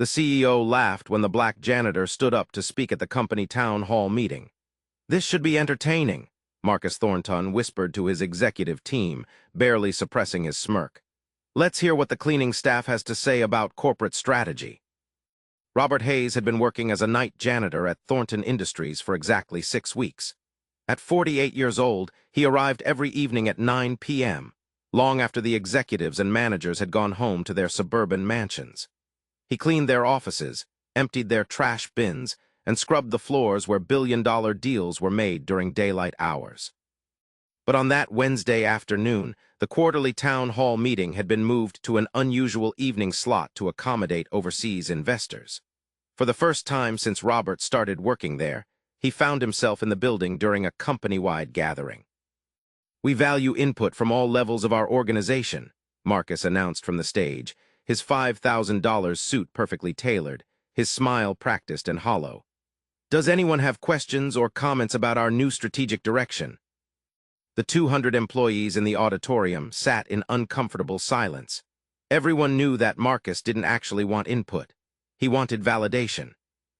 The CEO laughed when the black janitor stood up to speak at the company town hall meeting. "This should be entertaining," Marcus Thornton whispered to his executive team, barely suppressing his smirk. "Let's hear what the cleaning staff has to say about corporate strategy." Robert Hayes had been working as a night janitor at Thornton Industries for exactly 6 weeks. At 48 years old, he arrived every evening at 9 p.m., long after the executives and managers had gone home to their suburban mansions. He cleaned their offices, emptied their trash bins, and scrubbed the floors where billion-dollar deals were made during daylight hours. But on that Wednesday afternoon, the quarterly town hall meeting had been moved to an unusual evening slot to accommodate overseas investors. For the first time since Robert started working there, he found himself in the building during a company-wide gathering. "We value input from all levels of our organization," Marcus announced from the stage, his $5,000 suit perfectly tailored, his smile practiced and hollow. "Does anyone have questions or comments about our new strategic direction?" The 200 employees in the auditorium sat in uncomfortable silence. Everyone knew that Marcus didn't actually want input. He wanted validation.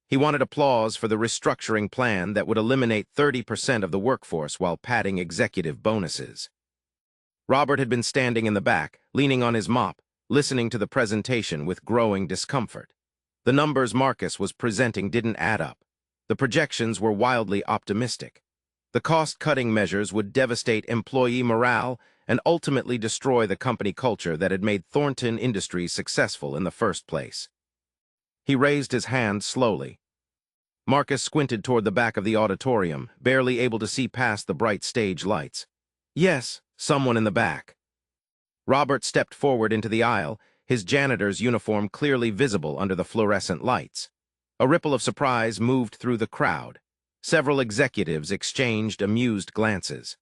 He wanted applause for the restructuring plan that would eliminate 30% of the workforce while padding executive bonuses. Robert had been standing in the back, leaning on his mop, listening to the presentation with growing discomfort. The numbers Marcus was presenting didn't add up. The projections were wildly optimistic. The cost-cutting measures would devastate employee morale and ultimately destroy the company culture that had made Thornton Industries successful in the first place. He raised his hand slowly. Marcus squinted toward the back of the auditorium, barely able to see past the bright stage lights. "Yes, someone in the back." Robert stepped forward into the aisle, his janitor's uniform clearly visible under the fluorescent lights. A ripple of surprise moved through the crowd. Several executives exchanged amused glances.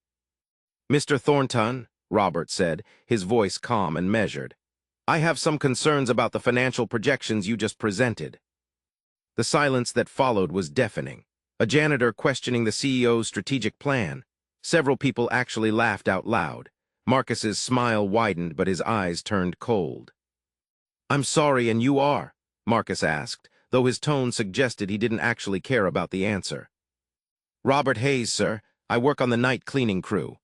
"Mr. Thornton," Robert said, his voice calm and measured, "I have some concerns about the financial projections you just presented." The silence that followed was deafening. A janitor questioning the CEO's strategic plan. Several people actually laughed out loud. Marcus's smile widened, but his eyes turned cold. "I'm sorry, and you are?" Marcus asked, though his tone suggested he didn't actually care about the answer. "Robert Hayes, sir. I work on the night cleaning crew."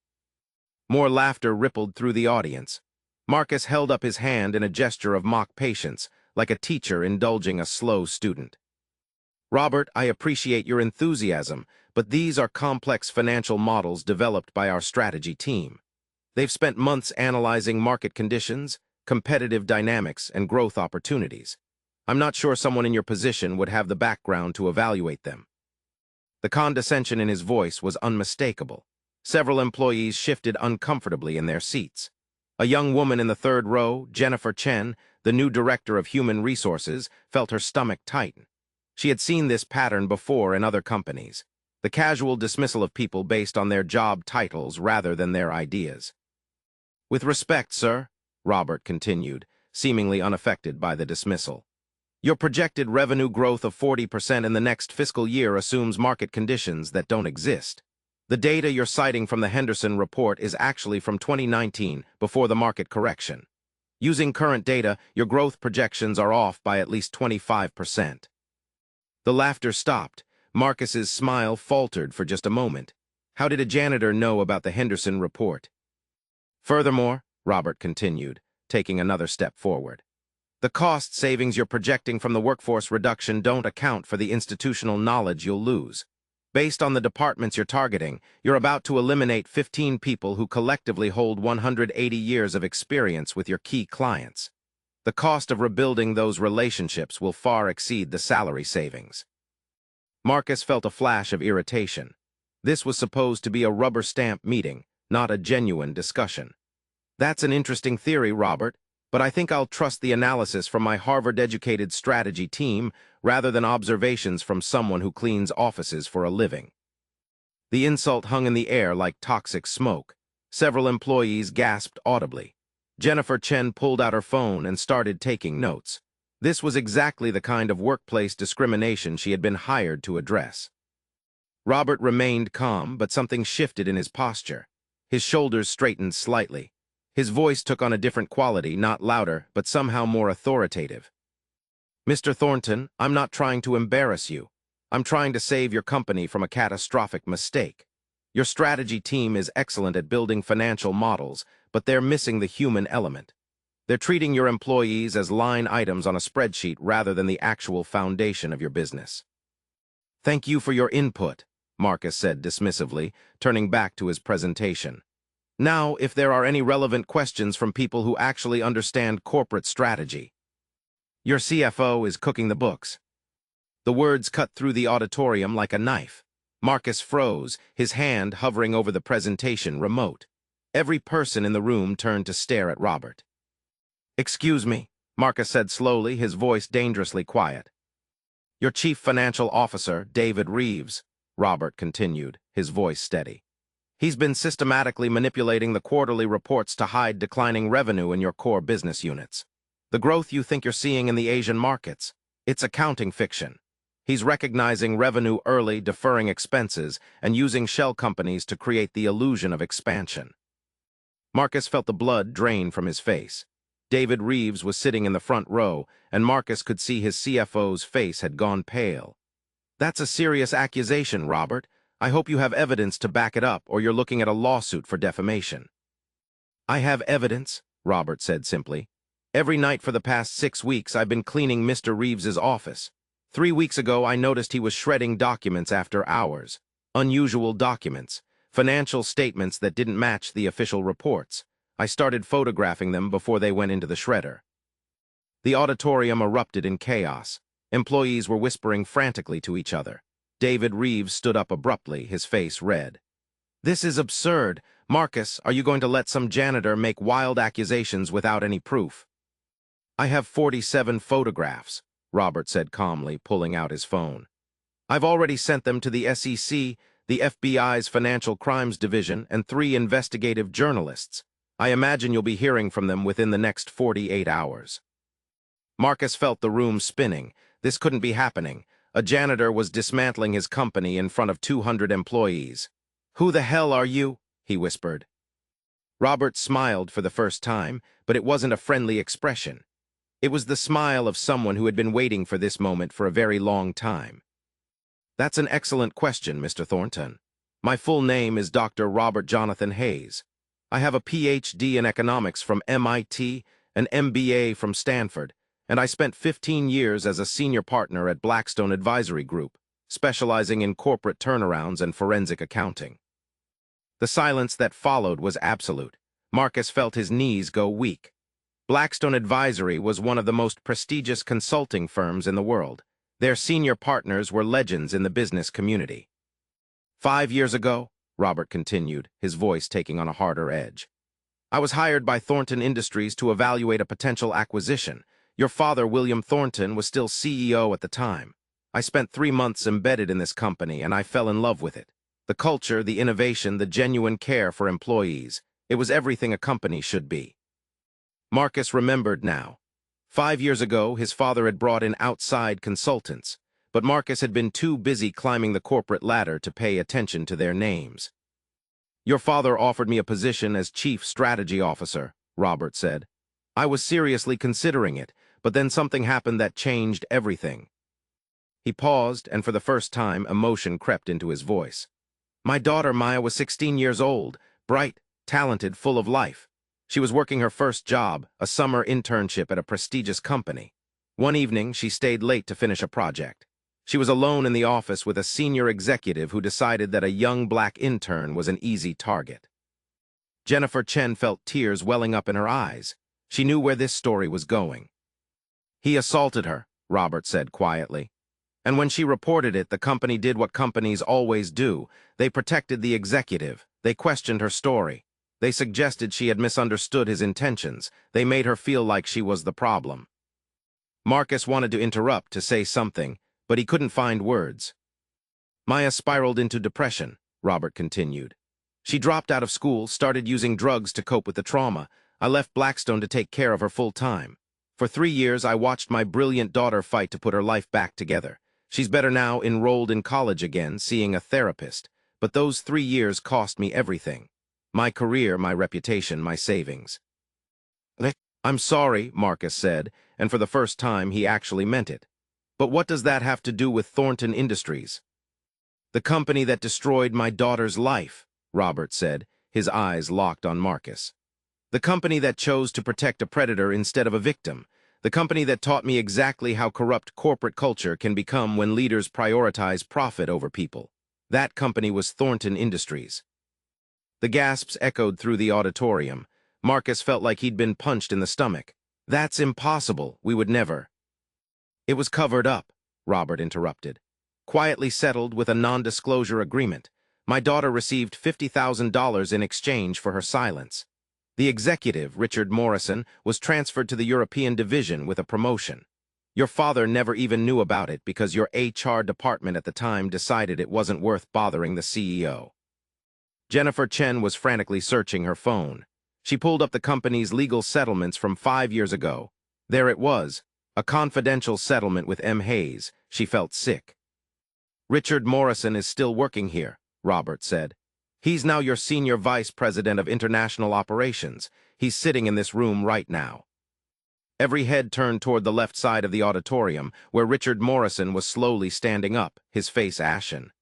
More laughter rippled through the audience. Marcus held up his hand in a gesture of mock patience, like a teacher indulging a slow student. "Robert, I appreciate your enthusiasm, but these are complex financial models developed by our strategy team. They've spent months analyzing market conditions, competitive dynamics, and growth opportunities. I'm not sure someone in your position would have the background to evaluate them." The condescension in his voice was unmistakable. Several employees shifted uncomfortably in their seats. A young woman in the third row, Jennifer Chen, the new director of human resources, felt her stomach tighten. She had seen this pattern before in other companies, the casual dismissal of people based on their job titles rather than their ideas. "With respect, sir," Robert continued, seemingly unaffected by the dismissal, "your projected revenue growth of 40% in the next fiscal year assumes market conditions that don't exist. The data you're citing from the Henderson report is actually from 2019, before the market correction. Using current data, your growth projections are off by at least 25%. The laughter stopped. Marcus's smile faltered for just a moment. How did a janitor know about the Henderson report? "Furthermore," Robert continued, taking another step forward, "the cost savings you're projecting from the workforce reduction don't account for the institutional knowledge you'll lose. Based on the departments you're targeting, you're about to eliminate 15 people who collectively hold 180 years of experience with your key clients. The cost of rebuilding those relationships will far exceed the salary savings." Marcus felt a flash of irritation. This was supposed to be a rubber stamp meeting, not a genuine discussion. "That's an interesting theory, Robert, but I think I'll trust the analysis from my Harvard-educated strategy team rather than observations from someone who cleans offices for a living." The insult hung in the air like toxic smoke. Several employees gasped audibly. Jennifer Chen pulled out her phone and started taking notes. This was exactly the kind of workplace discrimination she had been hired to address. Robert remained calm, but something shifted in his posture. His shoulders straightened slightly. His voice took on a different quality, not louder, but somehow more authoritative. Mr. Thornton, I'm not trying to embarrass you. I'm trying to save your company from a catastrophic mistake. Your strategy team is excellent at building financial models, but they're missing the human element. They're treating your employees as line items on a spreadsheet rather than the actual foundation of your business. Thank you for your input, Marcus said dismissively, turning back to his presentation. Now, if there are any relevant questions from people who actually understand corporate strategy. Your CFO is cooking the books. The words cut through the auditorium like a knife. Marcus froze, his hand hovering over the presentation remote. Every person in the room turned to stare at Robert. Excuse me, Marcus said slowly, his voice dangerously quiet. Your chief financial officer, David Reeves, Robert continued, his voice steady. He's been systematically manipulating the quarterly reports to hide declining revenue in your core business units. The growth you think you're seeing in the Asian markets, it's accounting fiction. He's recognizing revenue early, deferring expenses, and using shell companies to create the illusion of expansion. Marcus felt the blood drain from his face. David Reeves was sitting in the front row, and Marcus could see his CFO's face had gone pale. That's a serious accusation, Robert. I hope you have evidence to back it up, or you're looking at a lawsuit for defamation. I have evidence, Robert said simply. Every night for the past 6 weeks, I've been cleaning Mr. Reeves's office. 3 weeks ago, I noticed he was shredding documents after hours. Unusual documents. Financial statements that didn't match the official reports. I started photographing them before they went into the shredder. The auditorium erupted in chaos. Employees were whispering frantically to each other. David Reeves stood up abruptly, his face red. This is absurd. Marcus, are you going to let some janitor make wild accusations without any proof? I have 47 photographs, Robert said calmly, pulling out his phone. I've already sent them to the SEC, the FBI's Financial Crimes Division, and 3 investigative journalists. I imagine you'll be hearing from them within the next 48 hours. Marcus felt the room spinning. This couldn't be happening. A janitor was dismantling his company in front of 200 employees. Who the hell are you? He whispered. Robert smiled for the first time, but it wasn't a friendly expression. It was the smile of someone who had been waiting for this moment for a very long time. That's an excellent question, Mr. Thornton. My full name is Dr. Robert Jonathan Hayes. I have a PhD in economics from MIT, an MBA from Stanford, and I spent 15 years as a senior partner at Blackstone Advisory Group, specializing in corporate turnarounds and forensic accounting. The silence that followed was absolute. Marcus felt his knees go weak. Blackstone Advisory was one of the most prestigious consulting firms in the world. Their senior partners were legends in the business community. 5 years ago, Robert continued, his voice taking on a harder edge, I was hired by Thornton Industries to evaluate a potential acquisition. Your father, William Thornton, was still CEO at the time. I spent 3 months embedded in this company, and I fell in love with it. The culture, the innovation, the genuine care for employees. It was everything a company should be. Marcus remembered now. 5 years ago, his father had brought in outside consultants, but Marcus had been too busy climbing the corporate ladder to pay attention to their names. Your father offered me a position as Chief Strategy Officer, Robert said. I was seriously considering it, but then something happened that changed everything. He paused, and for the first time, emotion crept into his voice. My daughter, Maya, was 16 years old, bright, talented, full of life. She was working her first job, a summer internship at a prestigious company. One evening, she stayed late to finish a project. She was alone in the office with a senior executive who decided that a young black intern was an easy target. Jennifer Chen felt tears welling up in her eyes. She knew where this story was going. He assaulted her, Robert said quietly. And when she reported it, the company did what companies always do. They protected the executive. They questioned her story. They suggested she had misunderstood his intentions. They made her feel like she was the problem. Marcus wanted to interrupt, to say something, but he couldn't find words. Maya spiraled into depression, Robert continued. She dropped out of school, started using drugs to cope with the trauma. I left Blackstone to take care of her full time. For 3 years, I watched my brilliant daughter fight to put her life back together. She's better now, enrolled in college again, seeing a therapist. But those 3 years cost me everything. My career, my reputation, my savings. I'm sorry, Marcus said, and for the first time he actually meant it. But what does that have to do with Thornton Industries? The company that destroyed my daughter's life, Robert said, his eyes locked on Marcus. The company that chose to protect a predator instead of a victim. The company that taught me exactly how corrupt corporate culture can become when leaders prioritize profit over people. That company was Thornton Industries. The gasps echoed through the auditorium. Marcus felt like he'd been punched in the stomach. That's impossible. We would never. It was covered up, Robert interrupted. Quietly settled with a non-disclosure agreement. My daughter received $50,000 in exchange for her silence. The executive, Richard Morrison, was transferred to the European division with a promotion. Your father never even knew about it because your HR department at the time decided it wasn't worth bothering the CEO. Jennifer Chen was frantically searching her phone. She pulled up the company's legal settlements from 5 years ago. There it was, a confidential settlement with M. Hayes. She felt sick. Richard Morrison is still working here, Robert said. He's now your senior vice president of international operations. He's sitting in this room right now. Every head turned toward the left side of the auditorium, where Richard Morrison was slowly standing up, his face ashen.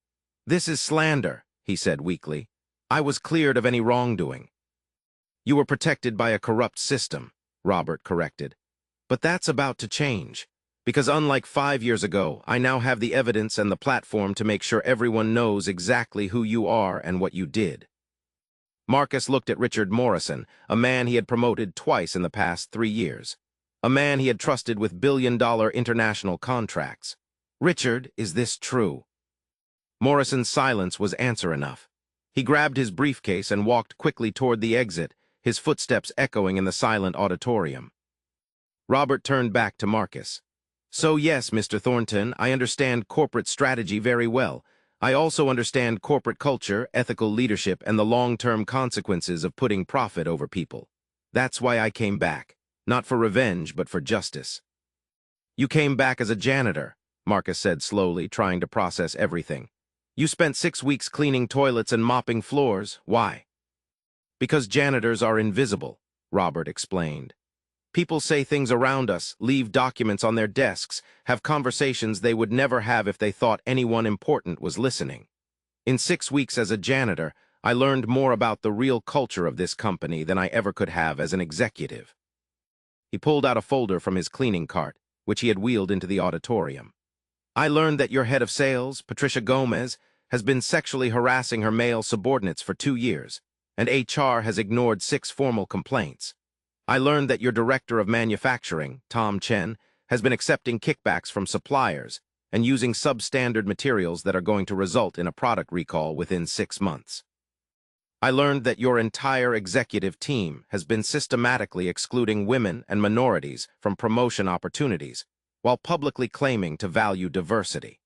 This is slander, he said weakly. I was cleared of any wrongdoing. You were protected by a corrupt system, Robert corrected. But that's about to change. Because unlike 5 years ago, I now have the evidence and the platform to make sure everyone knows exactly who you are and what you did. Marcus looked at Richard Morrison, a man he had promoted twice in the past 3 years. A man he had trusted with billion-dollar international contracts. Richard, is this true? Morrison's silence was answer enough. He grabbed his briefcase and walked quickly toward the exit, his footsteps echoing in the silent auditorium. Robert turned back to Marcus. So yes, Mr. Thornton, I understand corporate strategy very well. I also understand corporate culture, ethical leadership, and the long-term consequences of putting profit over people. That's why I came back. Not for revenge, but for justice. You came back as a janitor, Marcus said slowly, trying to process everything. You spent 6 weeks cleaning toilets and mopping floors. Why? Because janitors are invisible, Robert explained. People say things around us, leave documents on their desks, have conversations they would never have if they thought anyone important was listening. In 6 weeks as a janitor, I learned more about the real culture of this company than I ever could have as an executive. He pulled out a folder from his cleaning cart, which he had wheeled into the auditorium. I learned that your head of sales, Patricia Gomez, has been sexually harassing her male subordinates for 2 years, and HR has ignored 6 formal complaints. I learned that your director of manufacturing, Tom Chen, has been accepting kickbacks from suppliers and using substandard materials that are going to result in a product recall within 6 months. I learned that your entire executive team has been systematically excluding women and minorities from promotion opportunities, while publicly claiming to value diversity.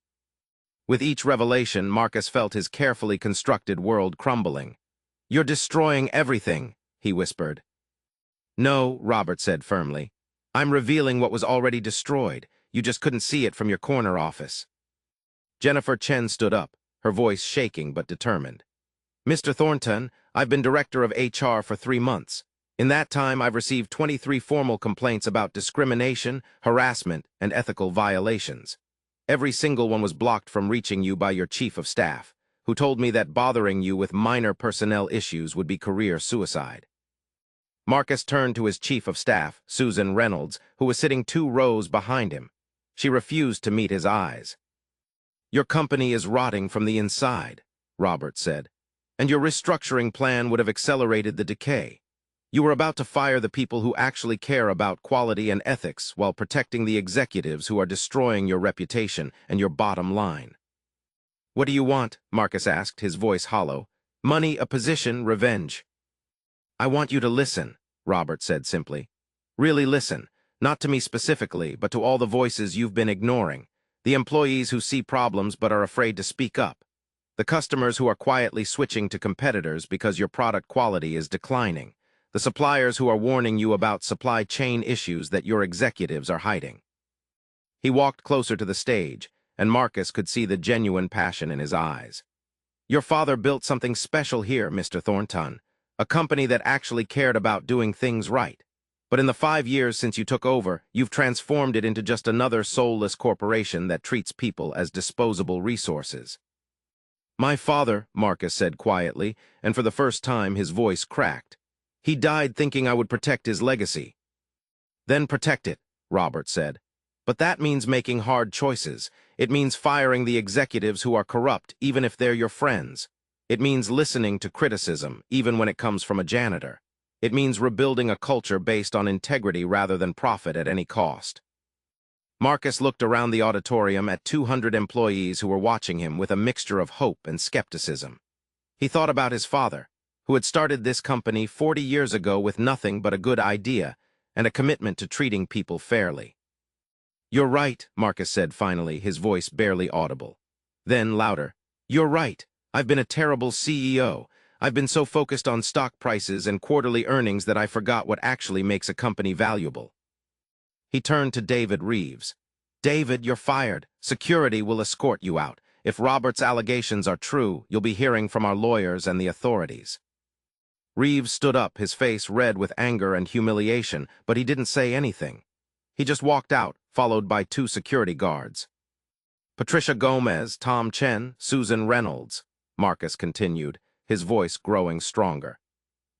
With each revelation, Marcus felt his carefully constructed world crumbling. You're destroying everything, he whispered. No, Robert said firmly. I'm revealing what was already destroyed. You just couldn't see it from your corner office. Jennifer Chen stood up, her voice shaking but determined. Mr. Thornton, I've been director of HR for 3 months. In that time, I've received 23 formal complaints about discrimination, harassment, and ethical violations. Every single one was blocked from reaching you by your chief of staff, who told me that bothering you with minor personnel issues would be career suicide. Marcus turned to his chief of staff, Susan Reynolds, who was sitting 2 rows behind him. She refused to meet his eyes. Your company is rotting from the inside, Robert said, and your restructuring plan would have accelerated the decay. You were about to fire the people who actually care about quality and ethics while protecting the executives who are destroying your reputation and your bottom line. What do you want? Marcus asked, his voice hollow. Money, a position, revenge. I want you to listen, Robert said simply. Really listen, not to me specifically, but to all the voices you've been ignoring, the employees who see problems but are afraid to speak up, the customers who are quietly switching to competitors because your product quality is declining, the suppliers who are warning you about supply chain issues that your executives are hiding. He walked closer to the stage, and Marcus could see the genuine passion in his eyes. Your father built something special here, Mr. Thornton, a company that actually cared about doing things right. But in the 5 years since you took over, you've transformed it into just another soulless corporation that treats people as disposable resources. My father, Marcus said quietly, and for the first time his voice cracked. He died thinking I would protect his legacy. Then protect it, Robert said. But that means making hard choices. It means firing the executives who are corrupt, even if they're your friends. It means listening to criticism, even when it comes from a janitor. It means rebuilding a culture based on integrity rather than profit at any cost. Marcus looked around the auditorium at 200 employees who were watching him with a mixture of hope and skepticism. He thought about his father, who had started this company 40 years ago with nothing but a good idea and a commitment to treating people fairly. You're right, Marcus said finally, his voice barely audible. Then, louder, you're right. I've been a terrible CEO. I've been so focused on stock prices and quarterly earnings that I forgot what actually makes a company valuable. He turned to David Reeves. David, you're fired. Security will escort you out. If Robert's allegations are true, you'll be hearing from our lawyers and the authorities. Reeves stood up, his face red with anger and humiliation, but he didn't say anything. He just walked out, followed by 2 security guards. Patricia Gomez, Tom Chen, Susan Reynolds, Marcus continued, his voice growing stronger.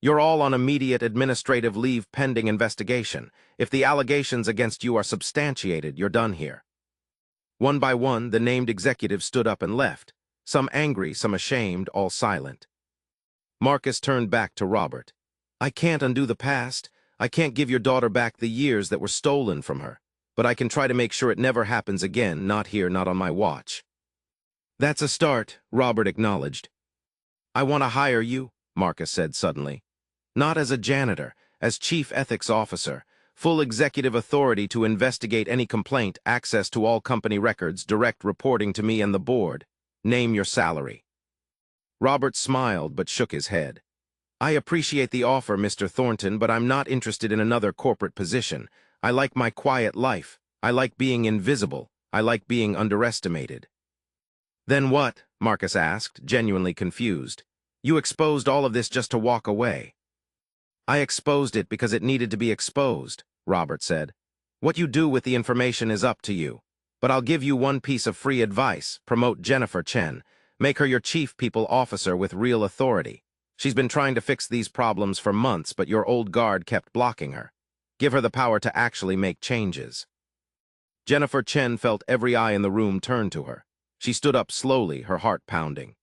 You're all on immediate administrative leave pending investigation. If the allegations against you are substantiated, you're done here. One by one, the named executives stood up and left, some angry, some ashamed, all silent. Marcus turned back to Robert. I can't undo the past. I can't give your daughter back the years that were stolen from her. But I can try to make sure it never happens again, not here, not on my watch. That's a start, Robert acknowledged. I want to hire you, Marcus said suddenly. Not as a janitor, as chief ethics officer, full executive authority to investigate any complaint, access to all company records, direct reporting to me and the board. Name your salary. Robert smiled but shook his head. I appreciate the offer, Mr. Thornton, but I'm not interested in another corporate position. I like my quiet life. I like being invisible. I like being underestimated. Then what? Marcus asked, genuinely confused. You exposed all of this just to walk away. I exposed it because it needed to be exposed, Robert said. What you do with the information is up to you. But I'll give you one piece of free advice. Promote Jennifer Chen. Make her your chief people officer with real authority. She's been trying to fix these problems for months, but your old guard kept blocking her. Give her the power to actually make changes. Jennifer Chen felt every eye in the room turn to her. She stood up slowly, her heart pounding.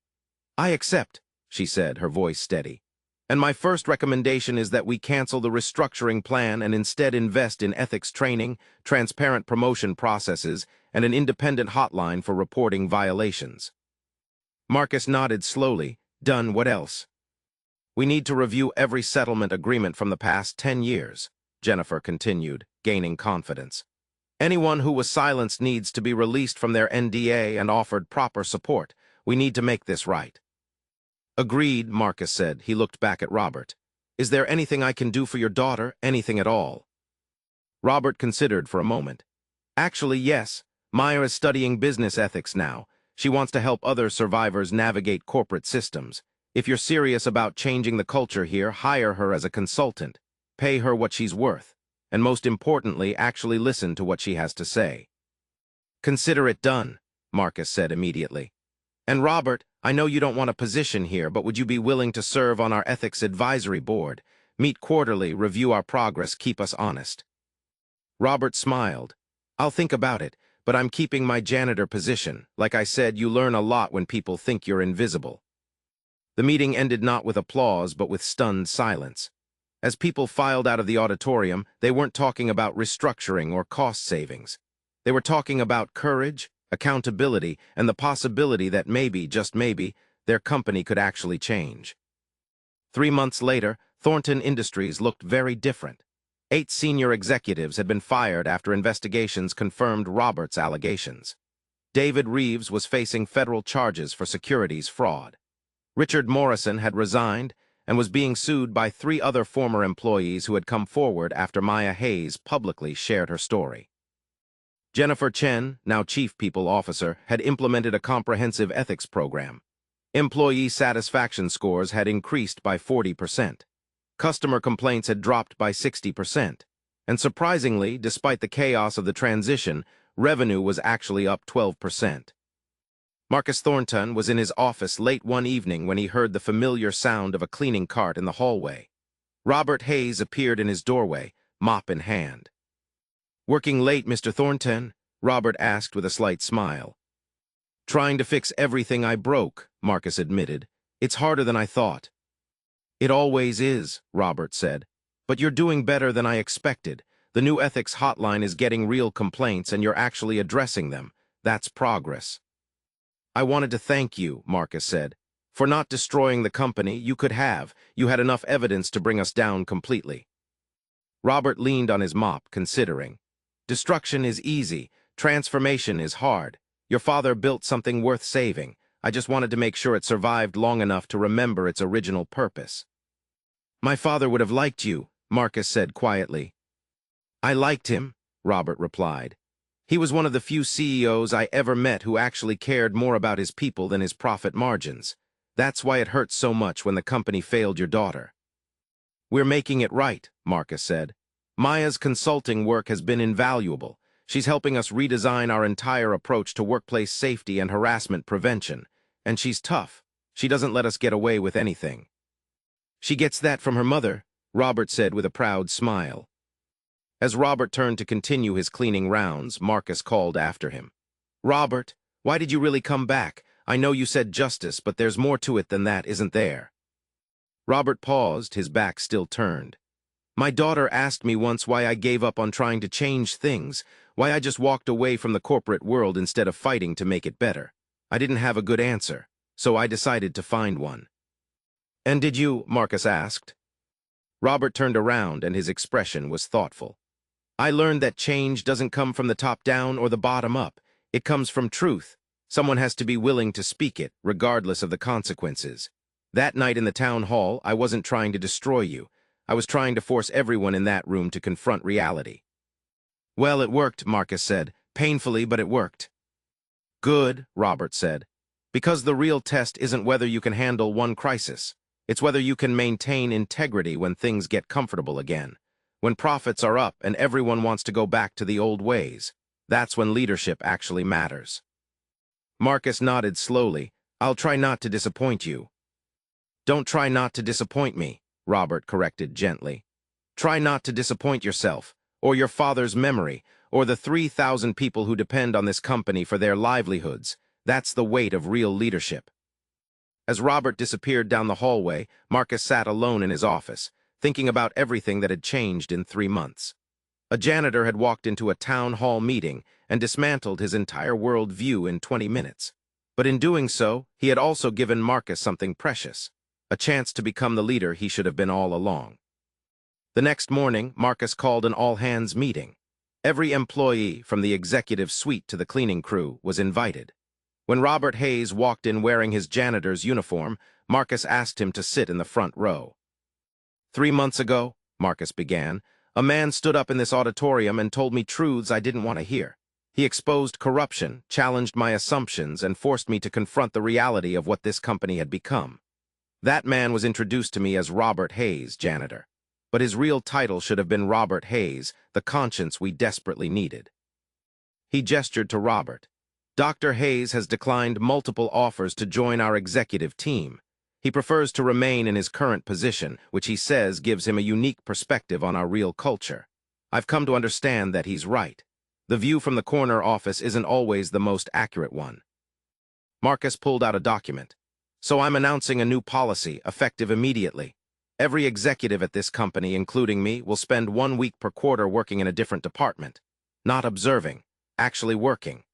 I accept, she said, her voice steady. And my first recommendation is that we cancel the restructuring plan and instead invest in ethics training, transparent promotion processes, and an independent hotline for reporting violations. Marcus nodded slowly. Done. What else? We need to review every settlement agreement from the past 10 years, Jennifer continued, gaining confidence. Anyone who was silenced needs to be released from their NDA and offered proper support. We need to make this right. Agreed, Marcus said. He looked back at Robert. Is there anything I can do for your daughter? Anything at all? Robert considered for a moment. Actually, yes. Maya is studying business ethics now. She wants to help other survivors navigate corporate systems. If you're serious about changing the culture here, hire her as a consultant. Pay her what she's worth. And most importantly, actually listen to what she has to say. Consider it done, Marcus said immediately. And Robert, I know you don't want a position here, but would you be willing to serve on our ethics advisory board? Meet quarterly, review our progress, keep us honest. Robert smiled. I'll think about it, but I'm keeping my janitor position. Like I said, you learn a lot when people think you're invisible. The meeting ended not with applause, but with stunned silence. As people filed out of the auditorium, they weren't talking about restructuring or cost savings. They were talking about courage, accountability, and the possibility that maybe, just maybe, their company could actually change. 3 months later, Thornton Industries looked very different. 8 senior executives had been fired after investigations confirmed Robert's allegations. David Reeves was facing federal charges for securities fraud. Richard Morrison had resigned and was being sued by 3 other former employees who had come forward after Maya Hayes publicly shared her story. Jennifer Chen, now Chief People Officer, had implemented a comprehensive ethics program. Employee satisfaction scores had increased by 40%. Customer complaints had dropped by 60%. And surprisingly, despite the chaos of the transition, revenue was actually up 12%. Marcus Thornton was in his office late one evening when he heard the familiar sound of a cleaning cart in the hallway. Robert Hayes appeared in his doorway, mop in hand. "Working late, Mr. Thornton?" Robert asked with a slight smile. "Trying to fix everything I broke," Marcus admitted. "It's harder than I thought." "It always is," Robert said. "But you're doing better than I expected. The new ethics hotline is getting real complaints and you're actually addressing them. That's progress." "I wanted to thank you," Marcus said. "For not destroying the company, you could have. You had enough evidence to bring us down completely." Robert leaned on his mop, considering. "Destruction is easy. Transformation is hard. Your father built something worth saving. I just wanted to make sure it survived long enough to remember its original purpose." "My father would have liked you," Marcus said quietly. "I liked him," Robert replied. "He was one of the few CEOs I ever met who actually cared more about his people than his profit margins. That's why it hurts so much when the company failed your daughter." "We're making it right," Marcus said. "Maya's consulting work has been invaluable. She's helping us redesign our entire approach to workplace safety and harassment prevention. And she's tough. She doesn't let us get away with anything." "She gets that from her mother," Robert said with a proud smile. As Robert turned to continue his cleaning rounds, Marcus called after him. "Robert, why did you really come back? I know you said justice, but there's more to it than that, isn't there?" Robert paused, his back still turned. "My daughter asked me once why I gave up on trying to change things, why I just walked away from the corporate world instead of fighting to make it better. I didn't have a good answer, so I decided to find one." "And did you?" Marcus asked. Robert turned around, and his expression was thoughtful. "I learned that change doesn't come from the top down or the bottom up. It comes from truth. Someone has to be willing to speak it, regardless of the consequences. That night in the town hall, I wasn't trying to destroy you. I was trying to force everyone in that room to confront reality." "Well, it worked," Marcus said. "Painfully, but it worked." "Good," Robert said. "Because the real test isn't whether you can handle one crisis. It's whether you can maintain integrity when things get comfortable again. When profits are up and everyone wants to go back to the old ways, that's when leadership actually matters." Marcus nodded slowly. "I'll try not to disappoint you." "Don't try not to disappoint me," Robert corrected gently. "Try not to disappoint yourself, or your father's memory, or the 3,000 people who depend on this company for their livelihoods. That's the weight of real leadership." As Robert disappeared down the hallway, Marcus sat alone in his office, thinking about everything that had changed in 3 months. A janitor had walked into a town hall meeting and dismantled his entire world view in 20 minutes. But in doing so, he had also given Marcus something precious, a chance to become the leader he should have been all along. The next morning, Marcus called an all-hands meeting. Every employee, from the executive suite to the cleaning crew, was invited. When Robert Hayes walked in wearing his janitor's uniform, Marcus asked him to sit in the front row. "3 months ago," Marcus began, "a man stood up in this auditorium and told me truths I didn't want to hear. He exposed corruption, challenged my assumptions, and forced me to confront the reality of what this company had become. That man was introduced to me as Robert Hayes, janitor. But his real title should have been Robert Hayes, the conscience we desperately needed." He gestured to Robert. "Dr. Hayes has declined multiple offers to join our executive team. He prefers to remain in his current position, which he says gives him a unique perspective on our real culture. I've come to understand that he's right. The view from the corner office isn't always the most accurate one." Marcus pulled out a document. "So I'm announcing a new policy, effective immediately. Every executive at this company, including me, will spend 1 week per quarter working in a different department. Not observing, actually working.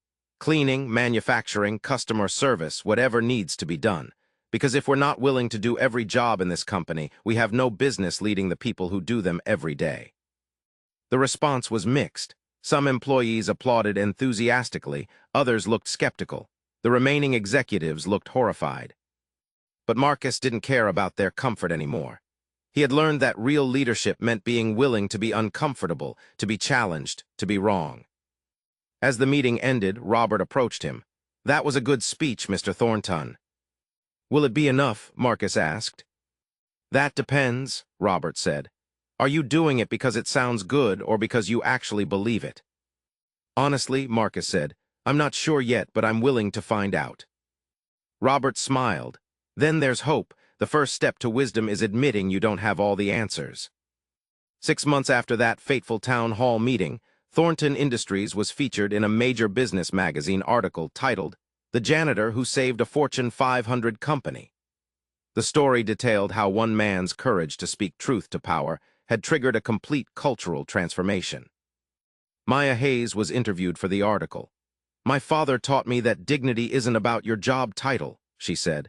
Cleaning, manufacturing, customer service, whatever needs to be done. Because if we're not willing to do every job in this company, we have no business leading the people who do them every day." The response was mixed. Some employees applauded enthusiastically, others looked skeptical. The remaining executives looked horrified. But Marcus didn't care about their comfort anymore. He had learned that real leadership meant being willing to be uncomfortable, to be challenged, to be wrong. As the meeting ended, Robert approached him. "That was a good speech, Mr. Thornton." "Will it be enough?" Marcus asked. "That depends," Robert said. Are you doing it because it sounds good or because you actually believe it? Honestly, Marcus said, I'm not sure yet, but I'm willing to find out. Robert smiled. Then there's hope. The first step to wisdom is admitting you don't have all the answers. 6 months after that fateful town hall meeting, Thornton Industries was featured in a major business magazine article titled, "The Janitor Who Saved a Fortune 500 Company." The story detailed how one man's courage to speak truth to power had triggered a complete cultural transformation. Maya Hayes was interviewed for the article. "My father taught me that dignity isn't about your job title," she said.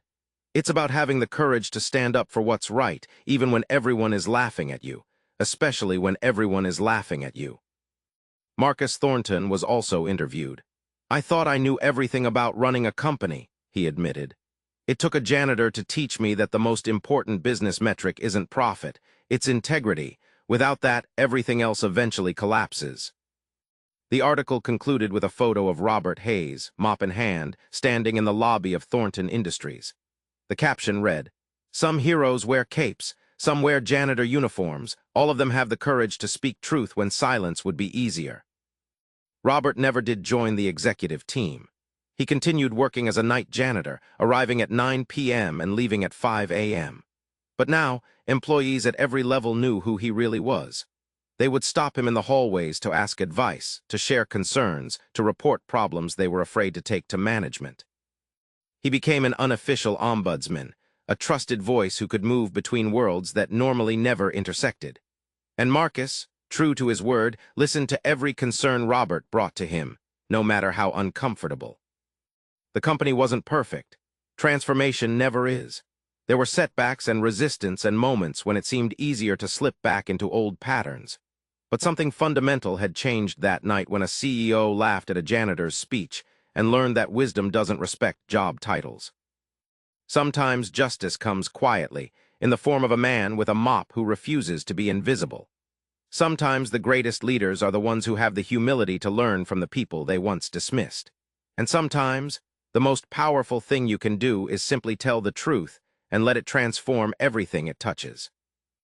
"It's about having the courage to stand up for what's right, even when everyone is laughing at you, especially when everyone is laughing at you." Marcus Thornton was also interviewed. "I thought I knew everything about running a company," he admitted. "It took a janitor to teach me that the most important business metric isn't profit, it's integrity. Without that, everything else eventually collapses." The article concluded with a photo of Robert Hayes, mop in hand, standing in the lobby of Thornton Industries. The caption read, "Some heroes wear capes, some wear janitor uniforms, all of them have the courage to speak truth when silence would be easier." Robert never did join the executive team. He continued working as a night janitor, arriving at 9 p.m. and leaving at 5 a.m. But now, employees at every level knew who he really was. They would stop him in the hallways to ask advice, to share concerns, to report problems they were afraid to take to management. He became an unofficial ombudsman, a trusted voice who could move between worlds that normally never intersected. And Marcus, true to his word, listened to every concern Robert brought to him, no matter how uncomfortable. The company wasn't perfect. Transformation never is. There were setbacks and resistance and moments when it seemed easier to slip back into old patterns. But something fundamental had changed that night when a CEO laughed at a janitor's speech and learned that wisdom doesn't respect job titles. Sometimes justice comes quietly, in the form of a man with a mop who refuses to be invisible. Sometimes the greatest leaders are the ones who have the humility to learn from the people they once dismissed. And sometimes, the most powerful thing you can do is simply tell the truth and let it transform everything it touches.